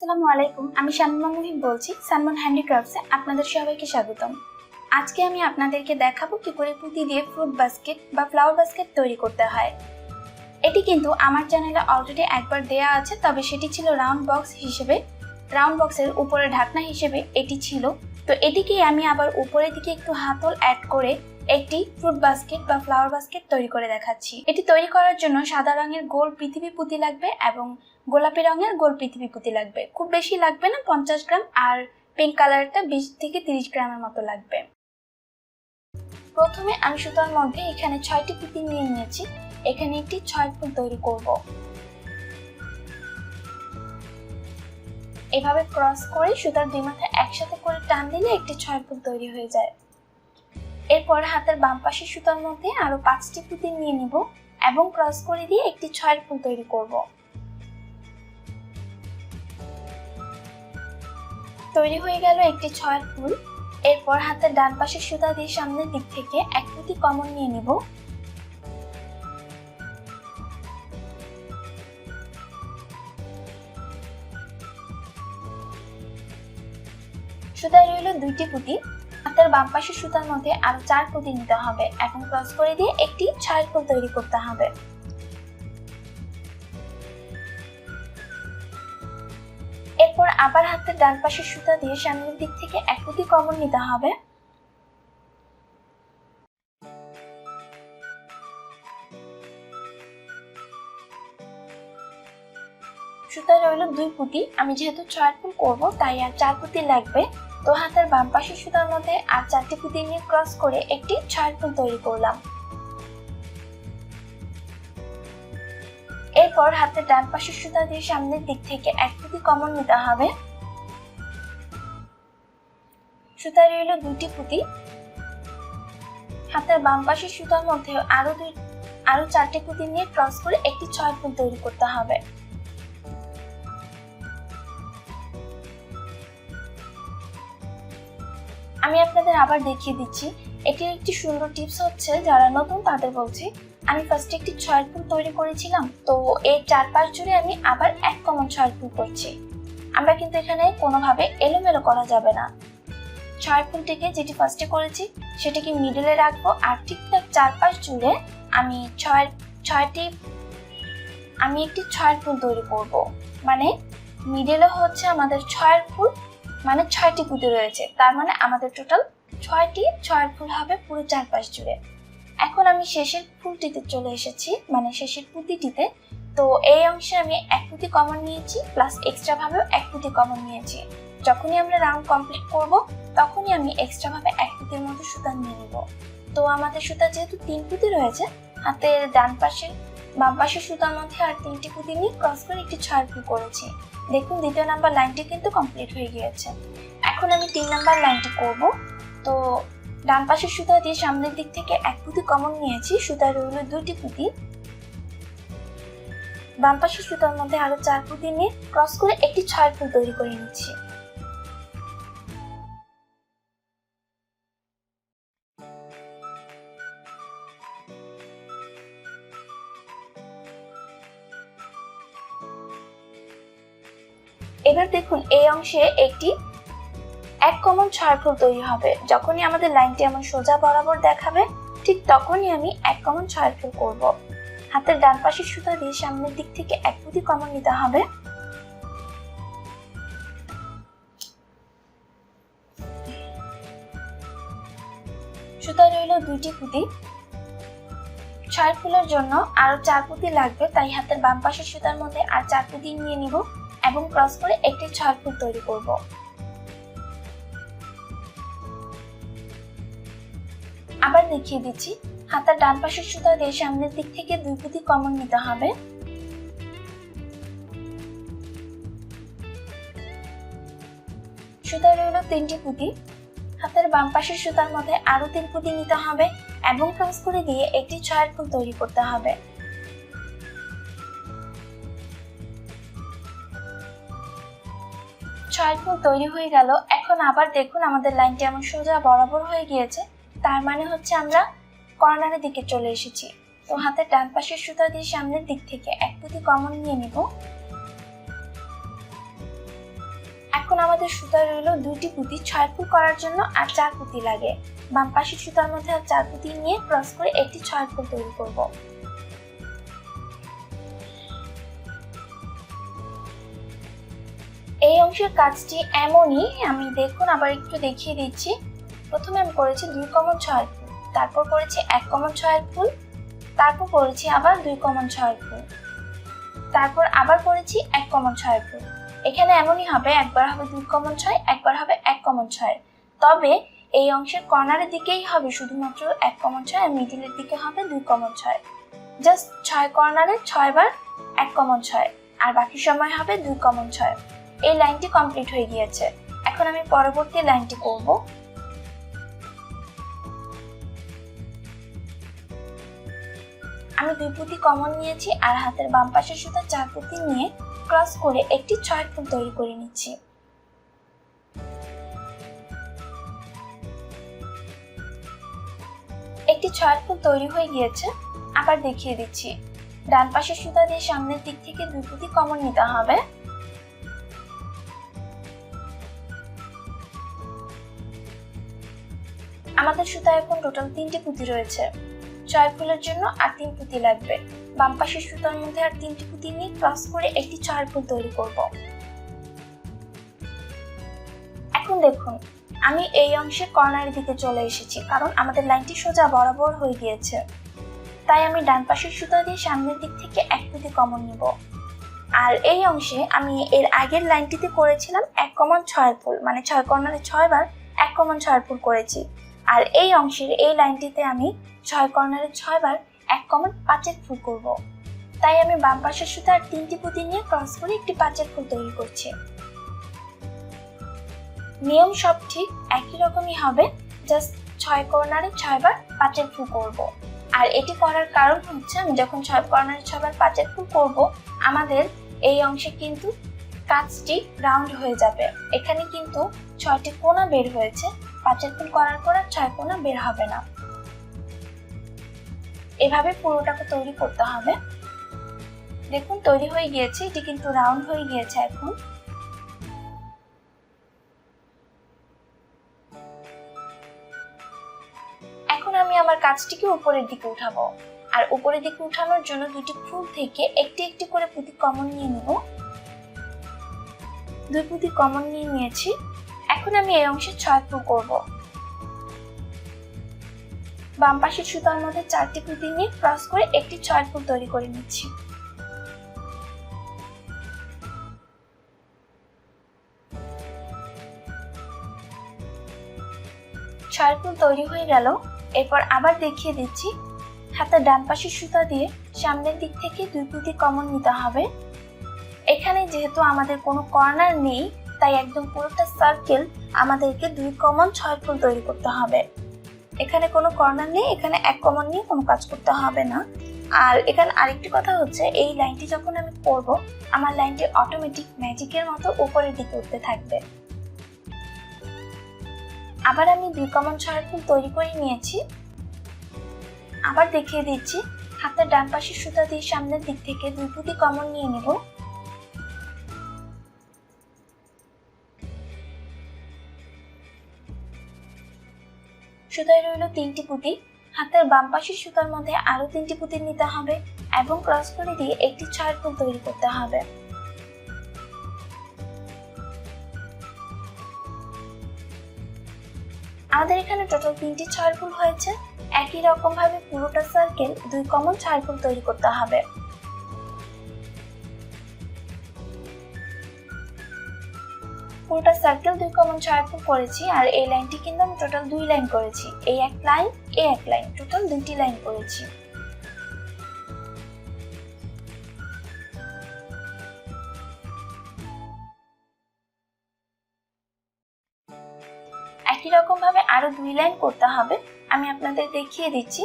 আসসালামু আলাইকুম, আমি শামিমা মুহিব বলছি সানমন হ্যান্ডিক্রাফটসে আপনাদের সবাইকে স্বাগতম। আজকে আমি আপনাদেরকে দেখাবো কি করে পুঁতি দিয়ে ফ্রুট বাস্কেট বা ফ্লাওয়ার বাস্কেট তৈরি করতে হয়। এটি কিন্তু আমার চ্যানেলে অলরেডি একবার দেয়া আছে, তবে সেটি ছিল রাউন্ড বক্স হিসেবে, রাউন্ড বক্সের উপরে ঢাকনা হিসেবে এটি ছিল। তো এটিকে আমি আবার উপরের দিকে একটু হাতল অ্যাড করে একটি ফ্রুট বাস্কেট বা ফ্লাওয়ার বাস্কেট তৈরি করে দেখাচ্ছি। এটি তৈরি করার জন্য সাদা রঙের গোল পৃথিবী পুঁতি লাগবে এবং গোলাপি রঙের গোল পৃথিবী পুঁতি লাগবে। খুব বেশি লাগবে না, 50 গ্রাম, আর পিঙ্ক কালারটা 20 থেকে 30 গ্রামের মতো লাগবে। প্রথমে আমি সুতার মধ্যে এখানে 6টি পুঁতি নিয়ে নিয়েছি। এখানে একটি 6 ফুল তৈরি করব। এভাবে ক্রস করে সুতার দুই মাথা একসাথে করে টান দিলে একটি 6 ফুল তৈরি হয়ে যায়। এরপর হাতের বাম পাশের সুতার মধ্যে আরো 5টি পুঁতি নিয়ে নিব এবং ক্রস করে দিয়ে একটি 6 ফুল তৈরি করব। তৈরি হয়ে গেল একটি 6 ফুল। এরপর হাতের ডান পাশের সুতা দিয়ে সামনের দিক থেকে এক পুঁতি কমন নিয়ে নিব। সুতায় রইল 2টি পুঁতি। হাতের বাম পাশের সুতার মধ্যে আরো 4 পুঁতি নিতে হবে এবং ক্রস করে দিয়ে একটি 6 ফুল তৈরি করতে হবে। এরপর আবার হাতের ডান পাশের সুতা দিয়ে সামনের দিক থেকে এক পুঁতি কমন নিতে হবে। সুতায় রইল 2 পুঁতি। আমি যেহেতু 6 ফুল করব তাই আর 4 পুঁতি লাগবে। তো হাতের বাম পাশের সুতার মধ্যে আর 4টি পুঁতি নিয়ে ক্রস করে একটি 6 ফুল তৈরি করলাম। এরপর হাতের ডান পাশের সুতা দিয়ে সামনের দিক থেকে এক পুঁতি কমন নিতে হবে। সুতায় রইল 2টি পুঁতি। হাতের বাম পাশের সুতার মধ্যে আরো 4টি পুঁতি নিয়ে ক্রস করে একটি 6 ফুল তৈরি করতে হবে। আমি আপনাদের আবার দেখিয়ে দিচ্ছি। এটির একটি সুন্দর টিপস হচ্ছে, যারা নতুন তাদের বলছি, আমি ফার্স্টে একটি 6 ফুল তৈরি করেছিলাম, তো এই চারপাশ জুড়ে আমি আবার এক কমন 6 ফুল করছি। আমরা কিন্তু এখানে কোনোভাবে এলোমেলো করা যাবে না। 6 ফুলটিকে যেটি ফার্স্টে করেছি সেটিকে মিডলে রাখবো, আর ঠিকঠাক চারপাশ জুড়ে আমি একটি 6 ফুল তৈরি করব। মানে মিডলে হচ্ছে আমাদের 6 ফুল, মানে 6টি পুঁতি রয়েছে, তার মানে আমাদের টোটাল 6টি 6 ফুল হবে পুরো চারপাশ জুড়ে। এখন আমি শেষের ফুলটিতে চলে এসেছি, মানে শেষের পুঁতিটিতে। তো এই অংশে আমি এক পুঁতি কমন নিয়েছি, প্লাস এক্সট্রা ভাবেও এক পুঁতি কমন নিয়েছি। যখনই আমরা রাউন্ড কমপ্লিট করব তখনই আমি এক্সট্রা ভাবে এক পুঁতির মতো সুতা নিয়ে নিব। তো আমাদের সুতা যেহেতু 3 পুঁতি রয়েছে, হাতের ডান পাশের বাম পাশের সুতার মধ্যে আর 3টি পুঁতি নিয়ে ক্রস করে একটি 6 ফুল করেছি। দেখুন, 2য় নাম্বার লাইনটি কিন্তু কমপ্লিট হয়ে গিয়েছে। এখন আমি 3 নাম্বার লাইনটি করব। তো ডান পাশের সুতা দিয়ে সামনের দিক থেকে এক পুঁতি কমন নিয়েছি। সুতায় রইল 2টি পুঁতি। বাম পাশের সুতার মধ্যে আরো 4 পুঁতি নিয়ে ক্রস করে একটি 6 ফুল তৈরি করে নিচ্ছি। এবার দেখুন, এই অংশে একটি এক কমন 6 ফুল তৈরি হবে। যখনই আমাদের লাইনটি এমন সোজা বরাবর দেখাবে, ঠিক তখনই আমি এক কমন 6 ফুল করব। হাতের ডান পাশের সুতা দিয়ে সামনের দিক থেকে এক পুঁতি কমন নিতে হবে। সুতায় রইল 2টি পুঁতি। 6 ফুলের জন্য আরো 4 পুঁতি লাগবে, তাই হাতের বাম পাশের সুতার মধ্যে আর 4 পুঁতি নিয়ে নিব এবং ক্রস করে একটি 6 ফুল তৈরি করব। আবার দেখিয়ে দিচ্ছি। হাতের ডান পাশের সুতা দিয়ে সামনের দিক থেকে 2 পুঁতি কমন নিতে হবে। সুতায় রইল 3টি পুঁতি। হাতের বাম পাশের সুতার মধ্যে আরো 3 পুঁতি নিতে হবে এবং ক্রস করে দিয়ে একটি 6 ফুল তৈরি করতে হবে। 6 ফুল তৈরি হয়ে গেল। এখন আবার দেখুন, আমাদের লাইনটি এমন সোজা বরাবর হয়ে গিয়েছে, তার মানে হচ্ছে আমরা কর্নারের দিকে চলে এসেছি। তো হাতের ডান পাশের সুতা দিয়ে সামনের দিক থেকে এক পুঁতি কমন নিয়ে নিব। এখন আমাদের সুতা রইল 2টি পুঁতি 6 ফুল করার জন্য আর 4 পুঁতি লাগে। বাম পাশের সুতার মধ্যে আর 4 পুঁতি নিয়ে ক্রস করে একটি 6 ফুল তৈরি করব। এই অংশের কাজটি এমনই, আমি দেখুন আবার একটু দেখিয়ে দিচ্ছি। প্রথমে আমি করেছি 2 কমন 6 ফুল, তারপর করেছি 1 কমন 6 ফুল, তারপর করেছি আবার 2 কমন 6 ফুল, তারপর আবার করেছি 1 কমন 6 ফুল। এখানে এমনই হবে, একবার হবে 2 কমন 6, একবার হবে 1 কমন 6। তবে এই অংশের কর্নারের দিকেই হবে শুধুমাত্র 1 কমন 6 আর মিডলের দিকে হবে 2 কমন 6। জাস্ট 6 কর্নারে 6 বার 1 কমন 6 আর বাকি সময় হবে 2 কমন 6। এই লাইনটি কমপ্লিট হয়ে গিয়েছে। এখন আমি পরবর্তী লাইনটি করব। আমি 2 পুঁতি কমন নিয়েছি আর হাতের বাম পাশের সুতা 4 পুঁতি নিয়ে ক্রস করে একটি 6 ফুল তৈরি করে নিচ্ছি। একটি 6 ফুল তৈরি হয়ে গিয়েছে। আবার দেখিয়ে দিচ্ছি, ডান পাশের সুতা দিয়ে সামনের দিক থেকে 2 পুঁতি কমন নিতে হবে। আমাদের সুতা এখন টোটাল 3টি পুঁতি রয়েছে। 6 ফুলের জন্য আর 3 পুঁতি লাগবে। বাম পাশের সুতার মধ্যে আর 3টি পুঁতি নিয়ে ক্রস করে একটি 6 ফুল তৈরি করব। এখন দেখুন, আমি এই অংশে কর্নারের দিকে চলে এসেছি, কারণ আমাদের লাইনটি সোজা বরাবর হয়ে গিয়েছে। তাই আমি ডান পাশের সুতা দিয়ে সামনের দিক থেকে 1 পুঁতি কমন নিব। আর এই অংশে আমি এর আগের লাইনটিতে করেছিলাম 1 কমন 6 ফুল, মানে 6 কর্নারে 6 বার 1 কমন 6 ফুল করেছি। আর এই অংশের এই লাইনটিতে আমি 6 কর্নারে 6 বার 1 কমন 5 ফুল করব। তাই আমি বাম পাশের সুতা আর 3টি পুঁতি নিয়ে ক্রস করে একটি 5 ফুল তৈরি করছি। নিয়ম সব ঠিক একই রকমই হবে, জাস্ট 6 কর্নারে 6 বার 5 ফুল করব। আর এটি করার কারণ হচ্ছে, আমি যখন 6 কর্নারে 6 বার 5 ফুল করব, আমাদের এই অংশে কিন্তু কাজটি রাউন্ড হয়ে যাবে। এখানে কিন্তু 6টি কোণা বের হয়েছে, 5 ফুল করার পর আর 6 কোণা বের হবে না। এভাবে পুরোটাকে তৈরি করতে হবে। দেখুন তৈরি হয়ে গিয়েছে, এটি কিন্তু রাউন্ড হয়ে গিয়েছে। এখন আমি আমার কাজটিকে উপরের দিকে উঠাবো। আর উপরের দিকে উঠানোর জন্য 2টি ফুল থেকে একটি একটি করে পুঁতি কমন নিয়ে নেব। 2 পুঁতি কমন নিয়ে নিয়েছি। এখন আমি এই অংশে 6 ফুল করব। বাম পাশের সুতার মধ্যে 4টি পুঁতি নিয়ে ক্রস করে একটি 6 ফুল তৈরি করে নিচ্ছি। ছয় ফুল তৈরি হয়ে গেল। এরপর আবার দেখিয়ে দিচ্ছি, হাতের ডান পাশের সুতা দিয়ে সামনের দিক থেকে 2 পুঁতি কমন নিতে হবে। এখানে যেহেতু আমাদের কোনো কর্নার নেই, তাই একদম পুরোটা সার্কেল আমাদেরকে 2 কমন 6 ফুল তৈরি করতে হবে। এখানে কোনো কর্নার নেই, এখানে 1 কমন নিয়ে কোনো কাজ করতে হবে না। আর এখানে আরেকটি কথা হচ্ছে, এই লাইনটি যখন আমি করব, আমার লাইনটি অটোমেটিক ম্যাজিকের মতো উপরের দিকে উঠতে থাকবে। আবার আমি 2 কমন 6 ফুল তৈরি করে নিয়েছি। আবার দেখিয়ে দিচ্ছি, হাতের ডান পাশের সুতা দিয়ে সামনের দিক থেকে 2 পুঁতি কমন নিয়ে নেব। সুতায় রইল 3টি পুঁতি। হাতের বাম পাশের সুতার মধ্যে আরো 3টি পুঁতি নিতে হবে এবং ক্রস করে দিয়ে একটি 6 ফুল তৈরি করতে হবে। আমাদের এখানে টোটাল 3টি 6 ফুল হয়েছে। একই রকম ভাবে পুরোটা সার্কেল 2 কমন 6 ফুল তৈরি করতে হবে। পুরোটা সার্কেল 2 কমন 6 ফুল করেছি। আর এই লাইনটি কিন্তু আমি টোটাল 2 লাইন করেছি। এই এক লাইন, এই এক লাইন, টোটাল 2টি লাইন করেছি। একই রকম ভাবে আরো 2 লাইন করতে হবে। আমি আপনাদের দেখিয়ে দিচ্ছি।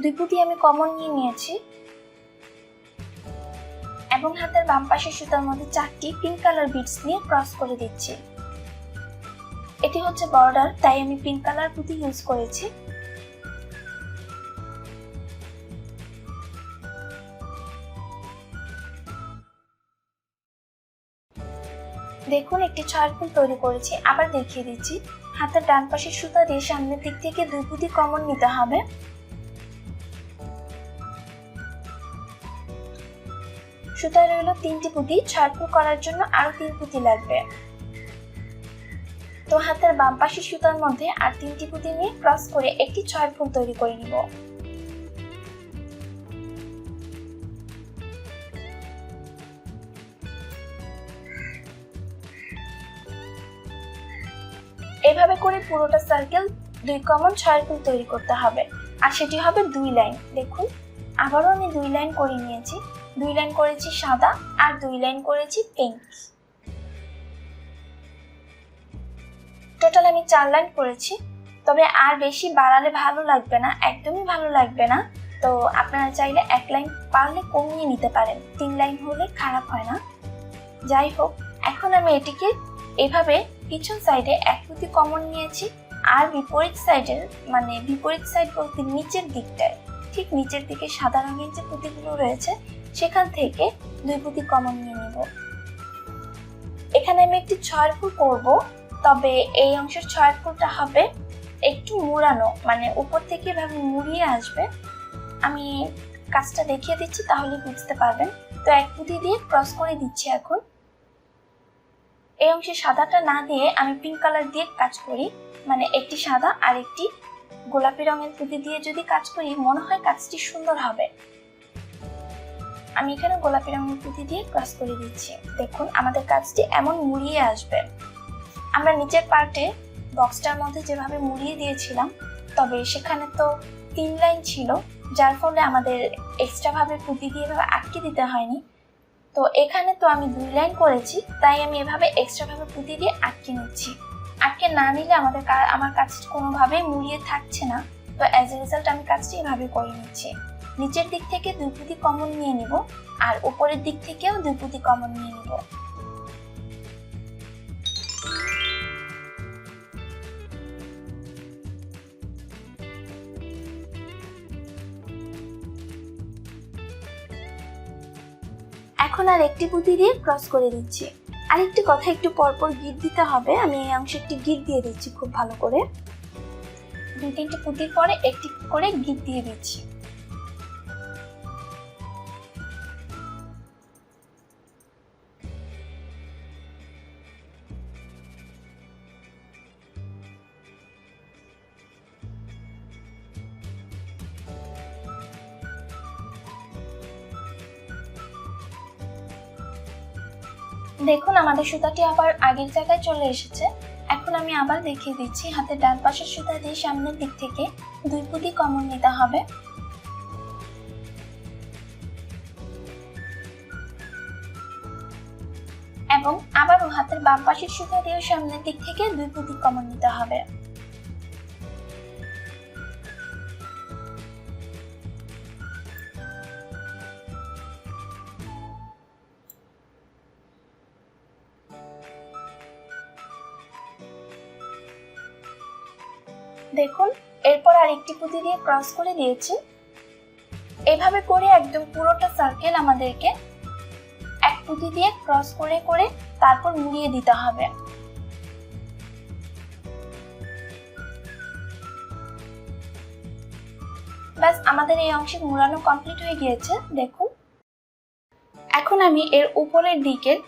2 পুঁতি আমি কমন নিয়ে নিয়েছি এবং হাতের বাম পাশের সুতার মধ্যে 4টি পিঙ্ক কালার বিডস নিয়ে ক্রস করে দিচ্ছি। এটি হচ্ছে বর্ডার, তাই আমি পিঙ্ক কালার পুঁতি ইউজ করেছি। দেখুন একটি ছয়ের ফুল তৈরি করেছি। আবার দেখিয়ে দিচ্ছি, হাতের ডান পাশের সুতা দিয়ে সামনের দিক থেকে 2 পুঁতি কমন নিতে হবে। সুতায় রইল 3টি পুঁতি, ছয়ের ফুল করার জন্য আরো 3 পুঁতি লাগবে। তো হাতের বাম পাশের সুতার মধ্যে আর 3টি পুঁতি নিয়ে ক্রস করে একটি ছয়ের ফুল তৈরি করে নিব। এভাবে করে পুরোটা সার্কেল 2 কমন ছয়ের ফুল তৈরি করতে হবে, আর সেটি হবে 2 লাইন। দেখুন আবারও আমি 2 লাইন করে নিয়েছি। 2 লাইন করেছি সাদা আর 2 লাইন করেছি পিঙ্ক। টোটাল আমি 4 লাইন করেছি। তবে আর বেশি বাড়ালে ভালো লাগবে না, একদমই ভালো লাগবে না। তো আপনারা চাইলে 1 লাইন পারলে কমিয়ে নিতে পারেন, 3 লাইন হলে খারাপ হয় না। যাই হোক, এখন আমি এটিকে এভাবে পিছন সাইডে 1 পুঁতি কমন নিয়েছি, আর বিপরীত সাইডের মানে বিপরীত সাইড বলতে নিচের দিকটায়, ঠিক নিচের দিকে সাদা রঙের যে পুঁতিগুলো রয়েছে সেখান থেকে 2 পুঁতি কমন নিয়ে নেব। এখানে আমি একটি ছয়ের ফুল করব, তবে এই অংশের ছয়ের ফুলটা হবে একটু মুড়ানো, মানে উপর থেকে এভাবে মুড়িয়ে আসবে। আমি কাজটা দেখিয়ে দিচ্ছি, তাহলে বুঝতে পারবেন। তো 1 পুঁতি দিয়ে ক্রস করে দিচ্ছি। এখন এই অংশে সাদাটা না দিয়ে আমি পিঙ্ক কালার দিয়ে কাজ করি, মানে একটি সাদা আর একটি গোলাপি রঙের পুঁতি দিয়ে যদি কাজ করি মনে হয় কাজটি সুন্দর হবে। আমি এখানে গোলাপি রঙের পুঁতি দিয়ে ক্রস করে দিচ্ছি। দেখুন আমাদের কাজটি এমন মুড়িয়ে আসবে। আমরা নিচের পার্টে বক্সটার মধ্যে যেভাবে মুড়িয়ে দিয়েছিলাম, তবে সেখানে তো 3 লাইন ছিল, যার ফলে আমাদের এক্সট্রা ভাবে পুঁতি দিয়ে এভাবে আটকে দিতে হয়নি। তো এখানে তো আমি 2 লাইন করেছি, তাই আমি এভাবে এক্সট্রা ভাবে পুঁতি দিয়ে আটকে নিচ্ছি। আটকে না নিলে আমার কাজটি কোনোভাবেই মুড়িয়ে থাকছে না। তো অ্যাজ এ রেজাল্ট আমি কাজটি এভাবে করে নিচ্ছি। নিচের দিক থেকে 2 পুঁতি কমন নিয়ে নিব, আর উপরের দিক থেকেও 2 পুঁতি কমন নিয়ে নিব। এখন আর একটি পুঁতি দিয়ে ক্রস করে দিচ্ছি। আরেকটি কথা, একটু পরপর গিট দিতে হবে। আমি এই অংশে একটি গিট দিয়ে দিচ্ছি খুব ভালো করে। 2-3টি পুঁতির পরে একটি করে গিট দিয়ে দিচ্ছি। দেখুন আমাদের সুতাটি আবার আগের জায়গায় চলে এসেছে। এখন আমি আবার দেখিয়ে দিচ্ছি, হাতের ডান পাশের সুতা দিয়ে সামনের দিক থেকে 2 পুঁতি কমন নিতে হবে। এবং আবারও হাতের বাম পাশের সুতা দিয়ে সামনের দিক থেকে 2 পুঁতি কমন নিতে হবে। দেখুন এরপর আরেকটি পুঁতি দিয়ে ক্রস করে দিয়েছি। এভাবে করে একদম পুরোটা সার্কেল আমাদেরকে 1 পুঁতি দিয়ে ক্রস করে করে তারপর মুড়িয়ে দিতে হবে। ব্যাস আমাদের এই অংশে মুড়ানো কমপ্লিট হয়ে গিয়েছে। দেখুন এখন আমি এর উপরের দিকের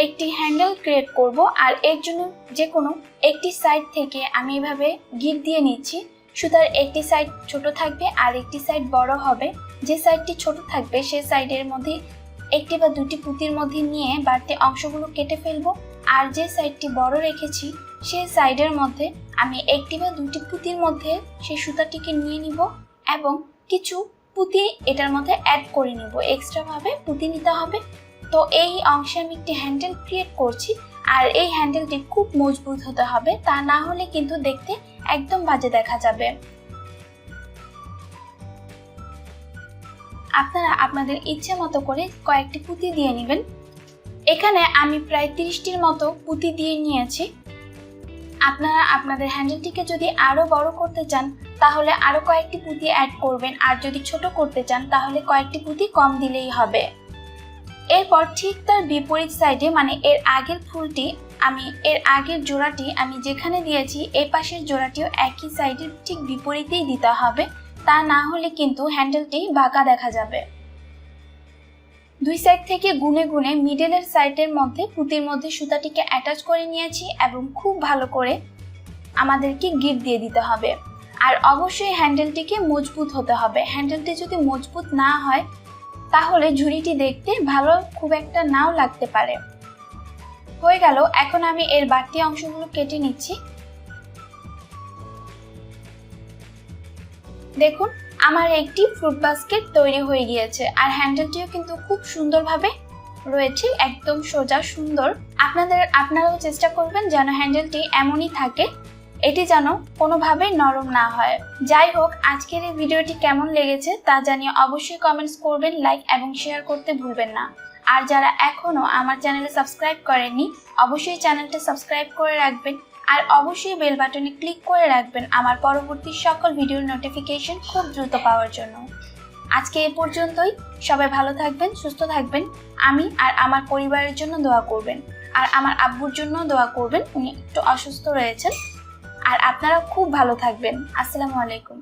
একটি হ্যান্ডেল ক্রিয়েট করব, আর এর জন্য যে কোনো একটি সাইড থেকে আমি এভাবে গিট দিয়ে নিচ্ছি। সুতার একটি সাইড ছোট থাকবে আর একটি সাইড বড় হবে। যে সাইডটি ছোট থাকবে সেই সাইডের মধ্যে একটি বা দুটি পুঁতির মধ্যে নিয়ে বাড়তি অংশগুলো কেটে ফেলবো, আর যে সাইডটি বড় রেখেছি সেই সাইডের মধ্যে আমি একটি বা দুটি পুঁতির মধ্যে সেই সুতাটিকে নিয়ে নিব এবং কিছু পুঁতি এটার মধ্যে অ্যাড করে নিব। এক্সট্রা ভাবে পুঁতি নিতে হবে। তো এই অংশে আমি একটি হ্যান্ডেল ক্রিয়েট করছি, আর এই হ্যান্ডেলটি খুব মজবুত হতে হবে, তা না হলে কিন্তু দেখতে একদম বাজে দেখা যাবে। আপনারা আপনাদের ইচ্ছে মতো করে কয়েকটি পুঁতি দিয়ে নেবেন। এখানে আমি প্রায় 30টির মতো পুঁতি দিয়ে নিয়েছি। আপনারা আপনাদের হ্যান্ডেলটিকে যদি আরো বড় করতে চান তাহলে আরো কয়েকটি পুঁতি অ্যাড করবেন, আর যদি ছোট করতে চান তাহলে কয়েকটি পুঁতি কম দিলেই হবে। এরপর ঠিক তার বিপরীত সাইডে মানে এর আগের ফুলটি এর আগের জোড়াটি আমি যেখানে দিয়েছি এই পাশের জোড়াটিও একই সাইডের ঠিক বিপরীতেই দিতে হবে, তা না হলে কিন্তু হ্যান্ডেলটি বাঁকা দেখা যাবে। দুই সাইড থেকে গুনে গুনে মিডলের সাইডের মধ্যে পুঁতির মধ্যে সুতাটিকে অ্যাটাচ করে নিয়েছি এবং খুব ভালো করে আমাদেরকে গিট দিয়ে দিতে হবে। আর অবশ্যই হ্যান্ডেলটিকে মজবুত হতে হবে। হ্যান্ডেলটি যদি মজবুত না হয় তাহলে ঝুড়িটি দেখতে ভালো খুব একটা নাও লাগতে পারে। হয়ে গেল। এখন আমি এর বাড়তি অংশগুলো কেটে নিচ্ছি। দেখুন আমার একটি ফ্রুট বাস্কেট তৈরি হয়ে গিয়েছে, আর হ্যান্ডেলটিও কিন্তু খুব সুন্দরভাবে রয়েছে, একদম সোজা সুন্দর। আপনারাও চেষ্টা করবেন যেন হ্যান্ডেলটি এমনই থাকে, এটি যেন কোনোভাবে নরম না হয়। যাই হোক, আজকের এই ভিডিওটি কেমন লেগেছে তা জানিয়ে অবশ্যই কমেন্টস করবেন, লাইক এবং শেয়ার করতে ভুলবেন না। আর যারা এখনো আমার চ্যানেলে সাবস্ক্রাইব করেননি অবশ্যই চ্যানেলটা সাবস্ক্রাইব করে রাখবেন, আর অবশ্যই বেল বাটনে ক্লিক করে রাখবেন আমার পরবর্তী সকল ভিডিওর নোটিফিকেশন খুব দ্রুত পাওয়ার জন্য। আজকে এ পর্যন্তই। সবাই ভালো থাকবেন, সুস্থ থাকবেন। আমি আর আমার পরিবারের জন্য দোয়া করবেন, আর আমার আব্বুর জন্য দোয়া করবেন, উনি একটু অসুস্থ রয়েছেন। আর আপনারা খুব ভালো থাকবেন। আসসালামু আলাইকুম।